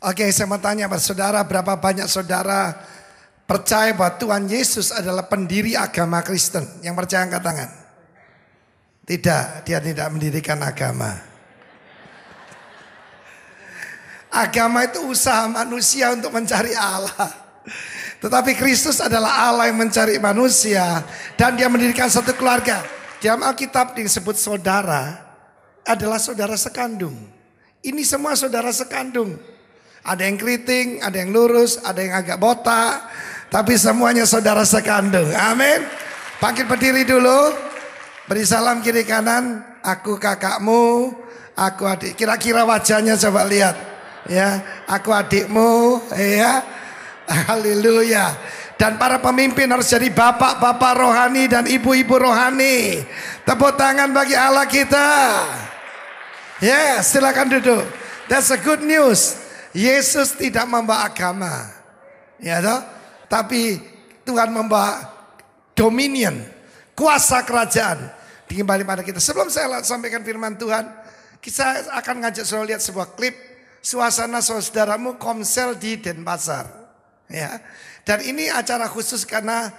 Oke, saya mau tanya pada saudara, berapa banyak saudara percaya bahwa Tuhan Yesus adalah pendiri agama Kristen? Yang percaya angkat tangan. Tidak, dia tidak mendirikan agama. Agama itu usaha manusia untuk mencari Allah. Tetapi Kristus adalah Allah yang mencari manusia. Dan dia mendirikan satu keluarga. Dalam Alkitab disebut saudara adalah saudara sekandung. Ini semua saudara sekandung. Ada yang keriting, ada yang lurus, ada yang agak botak. Tapi semuanya saudara sekandung. Amin. Bangkit berdiri dulu. Beri salam kiri kanan. Aku kakakmu, aku adik. Kira-kira wajahnya coba lihat. Ya, aku adikmu. Ya, haleluya. Dan para pemimpin harus jadi bapak-bapak rohani dan ibu-ibu rohani. Tepuk tangan bagi Allah kita. Ya, silakan duduk. That's a good news. Yesus tidak membawa agama, ya toh? Tapi Tuhan membawa dominion, kuasa kerajaan dikembali pada kita. Sebelum saya sampaikan firman Tuhan, kita akan ngajak saudara lihat sebuah klip suasana saudaramu komsel di Denpasar, ya. Dan ini acara khusus karena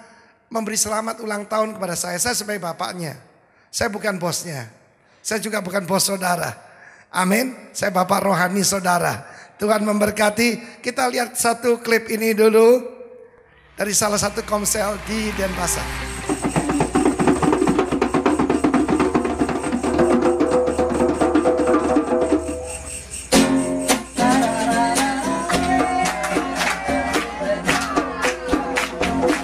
memberi selamat ulang tahun kepada saya. Saya sebagai bapaknya, saya bukan bosnya, saya juga bukan bos saudara. Amin. Saya bapak rohani saudara. Tuhan memberkati. Kita lihat satu klip ini dulu dari salah satu komsel di Denpasar.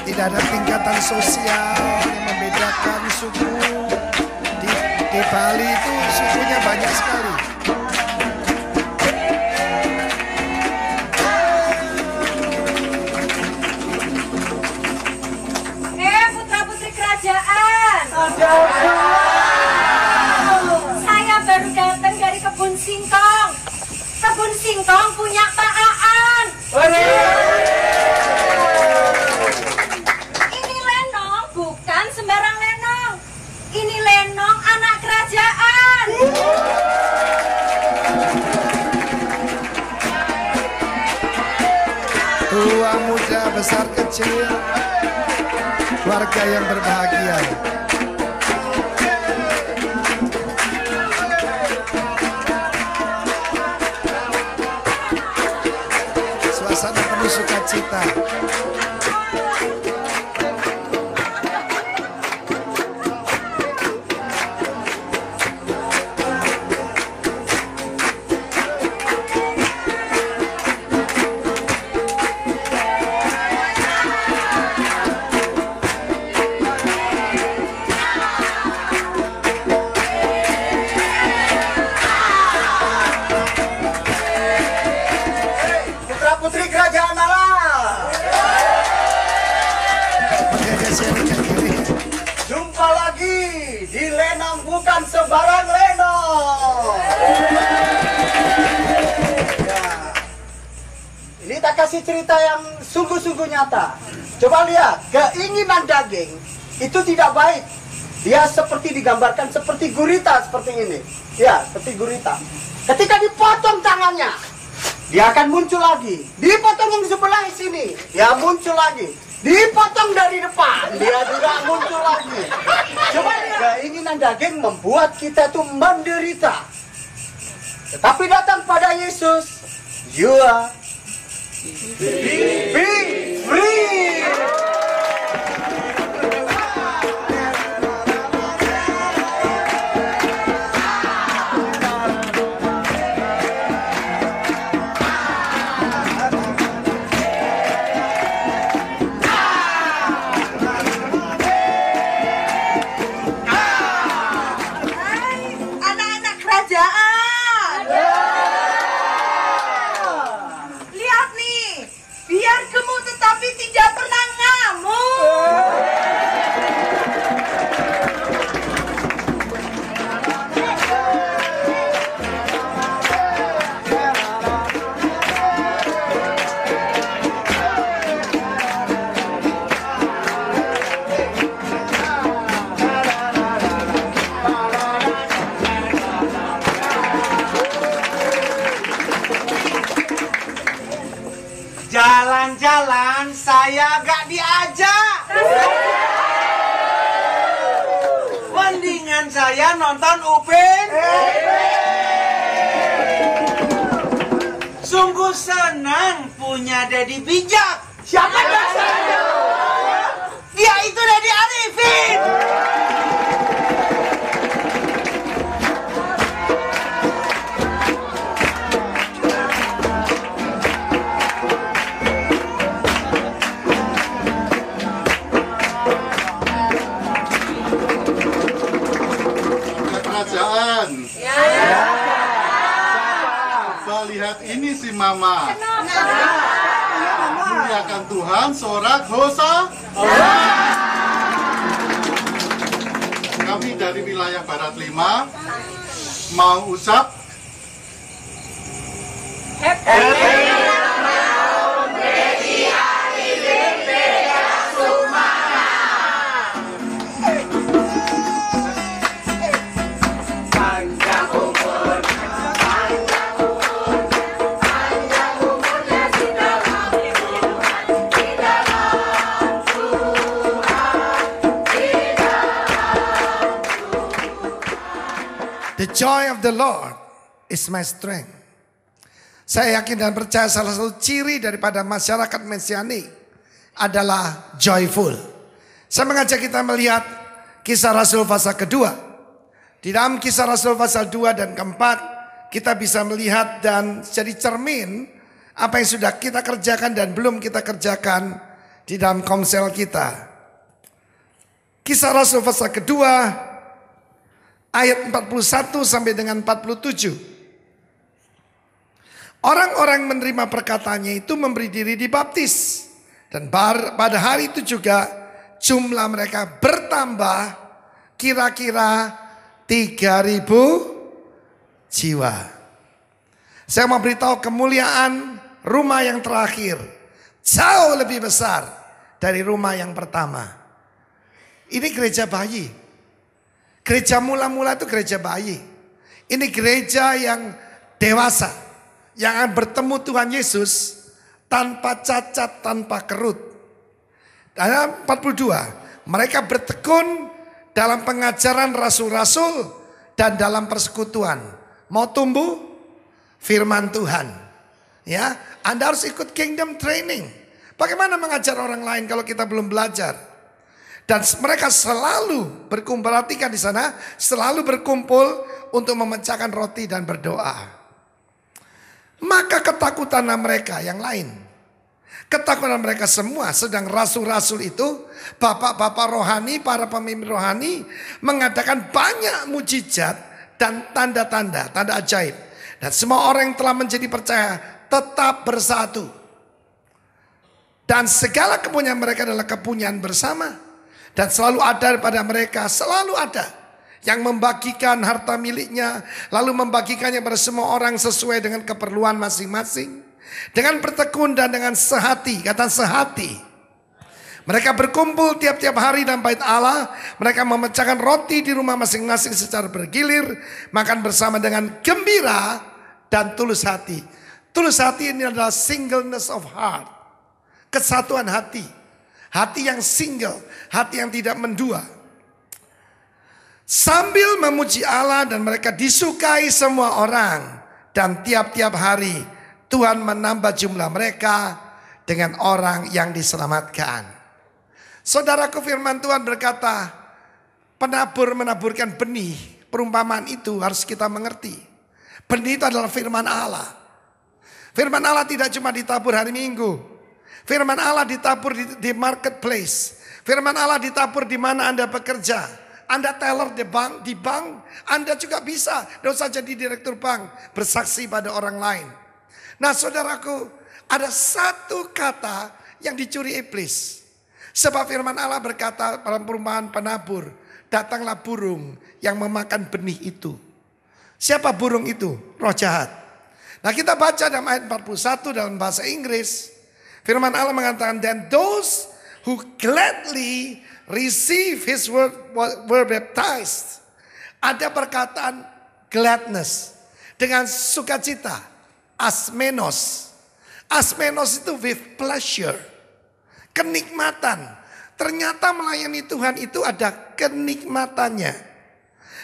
Tidak ada tingkatan sosial yang membedakan suku. Di Bali itu sukunya banyak sekali. Saya baru datang dari kebun singkong. Kebun singkong punya Pak Aan. Ini lenong, bukan sembarang lenong. Ini lenong anak kerajaan. Tua muda besar kecil, keluarga yang berbahagia. Suasana penuh sukacita. Jumpa lagi di lenong, bukan sebarang lenong. Ya. Ini tak kasih cerita yang sungguh-sungguh nyata. Coba lihat, keinginan daging itu tidak baik. Dia seperti digambarkan seperti gurita seperti ini. Ya, seperti gurita. Ketika dipotong tangannya, dia akan muncul lagi. Dipotong yang sebelah sini, dia muncul lagi. Dipotong dari depan, dia juga muncul lagi. Coba lihat, keinginan daging membuat kita tuh menderita. Tetapi datang pada Yesus, you are be free. Lihat nih, biar gemuk jalan-jalan saya gak diajak. Mendingan saya nonton Upin. Sungguh senang punya Dedi bijak. Siapa dasarnya? Dia itu Dedi Arifin. Kerajaan. Coba lihat ini si Mama. Muliakan Tuhan, sorak hosa. Kami dari wilayah Barat 5 mau ucap The joy of the Lord is my strength. Saya yakin dan percaya salah satu ciri daripada masyarakat Mesianik adalah joyful. Saya mengajak kita melihat Kisah Rasul pasal kedua. Di dalam Kisah Rasul pasal 2 dan keempat, kita bisa melihat dan jadi cermin apa yang sudah kita kerjakan dan belum kita kerjakan di dalam komsel kita. Kisah Rasul pasal kedua ayat 41 sampai dengan 47. Orang-orang menerima perkataannya itu memberi diri dibaptis. Dan pada hari itu juga jumlah mereka bertambah kira-kira 3.000 jiwa. Saya mau beritahu kemuliaan rumah yang terakhir jauh lebih besar dari rumah yang pertama. Ini gereja bayi. Gereja mula-mula itu gereja bayi. Ini gereja yang dewasa. Yang akan bertemu Tuhan Yesus tanpa cacat, tanpa kerut. Ayat 42. Mereka bertekun dalam pengajaran rasul-rasul dan dalam persekutuan. Mau tumbuh? Firman Tuhan. Ya, Anda harus ikut kingdom training. Bagaimana mengajar orang lain kalau kita belum belajar? Dan mereka selalu berkumpul, perhatikan di sana, selalu berkumpul untuk memecahkan roti dan berdoa. Maka ketakutan mereka yang lain, ketakutan mereka semua, sedang rasul-rasul itu, bapak-bapak rohani, para pemimpin rohani, mengadakan banyak mujizat dan tanda-tanda, tanda ajaib. Dan semua orang yang telah menjadi percaya tetap bersatu. Dan segala kepunyaan mereka adalah kepunyaan bersama. Dan selalu ada pada mereka, selalu ada yang membagikan harta miliknya, lalu membagikannya pada semua orang sesuai dengan keperluan masing-masing. Dengan bertekun dan dengan sehati, kata sehati. Mereka berkumpul tiap-tiap hari dalam bait Allah. Mereka memecahkan roti di rumah masing-masing secara bergilir. Makan bersama dengan gembira dan tulus hati. Tulus hati ini adalah singleness of heart. Kesatuan hati. Hati yang single, hati yang tidak mendua. Sambil memuji Allah dan mereka disukai semua orang. Dan tiap-tiap hari Tuhan menambah jumlah mereka dengan orang yang diselamatkan. Saudaraku, firman Tuhan berkata, penabur menaburkan benih. Perumpamaan itu harus kita mengerti. Benih itu adalah firman Allah. Firman Allah tidak cuma ditabur hari Minggu. Firman Allah ditabur di marketplace. Firman Allah ditabur di mana Anda bekerja. Anda teller di bank, Anda juga bisa. Tidak usah jadi direktur bank, bersaksi pada orang lain. Nah saudaraku, ada satu kata yang dicuri iblis. Sebab firman Allah berkata dalam perumpamaan penabur, datanglah burung yang memakan benih itu. Siapa burung itu? Roh jahat. Nah kita baca dalam ayat 41 dalam bahasa Inggris. Firman Allah mengatakan, then those who gladly receive his word were baptized. Ada perkataan gladness dengan sukacita, asmenos. Asmenos itu with pleasure. Kenikmatan. Ternyata melayani Tuhan itu ada kenikmatannya.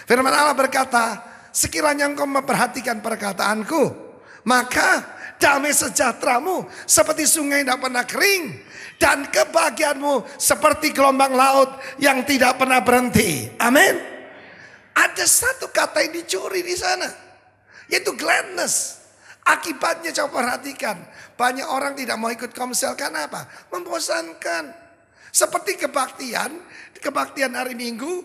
Firman Allah berkata, sekiranya engkau memperhatikan perkataanku, maka damai sejahteramu seperti sungai yang tidak pernah kering. Dan kebahagiaanmu seperti gelombang laut yang tidak pernah berhenti. Amin. Ada satu kata yang dicuri di sana, yaitu gladness. Akibatnya coba perhatikan, banyak orang tidak mau ikut komsel karena apa? Membosankan. Seperti kebaktian hari Minggu,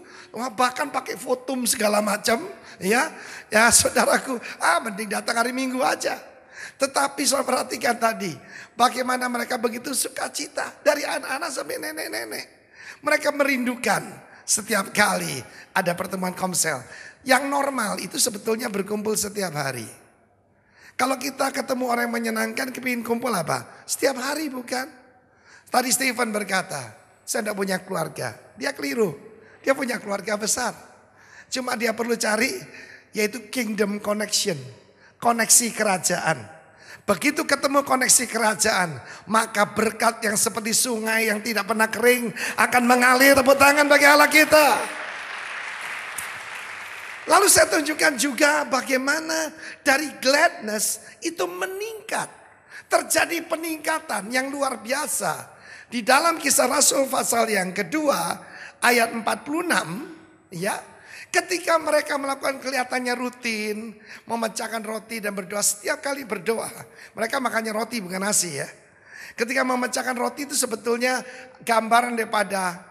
bahkan pakai fotum segala macam, ya saudaraku, mending datang hari Minggu aja. Tetapi saudara perhatikan tadi, bagaimana mereka begitu sukacita dari anak-anak sampai nenek-nenek. Mereka merindukan setiap kali ada pertemuan komsel. Yang normal itu sebetulnya berkumpul setiap hari. Kalau kita ketemu orang yang menyenangkan, kepingin kumpul apa? Setiap hari bukan? Tadi Stephen berkata, saya tidak punya keluarga. Dia keliru. Dia punya keluarga besar. Cuma dia perlu cari, yaitu kingdom connection. Koneksi kerajaan. Begitu ketemu koneksi kerajaan, maka berkat yang seperti sungai yang tidak pernah kering akan mengalir. Tepuk tangan bagi Allah kita. Lalu saya tunjukkan juga bagaimana dari gladness itu meningkat. Terjadi peningkatan yang luar biasa. Di dalam Kisah Rasul pasal yang kedua ayat 46, ya, ketika mereka melakukan kelihatannya rutin, memecahkan roti dan berdoa, setiap kali berdoa, mereka makannya roti bukan nasi ya. Ketika memecahkan roti itu sebetulnya gambaran daripada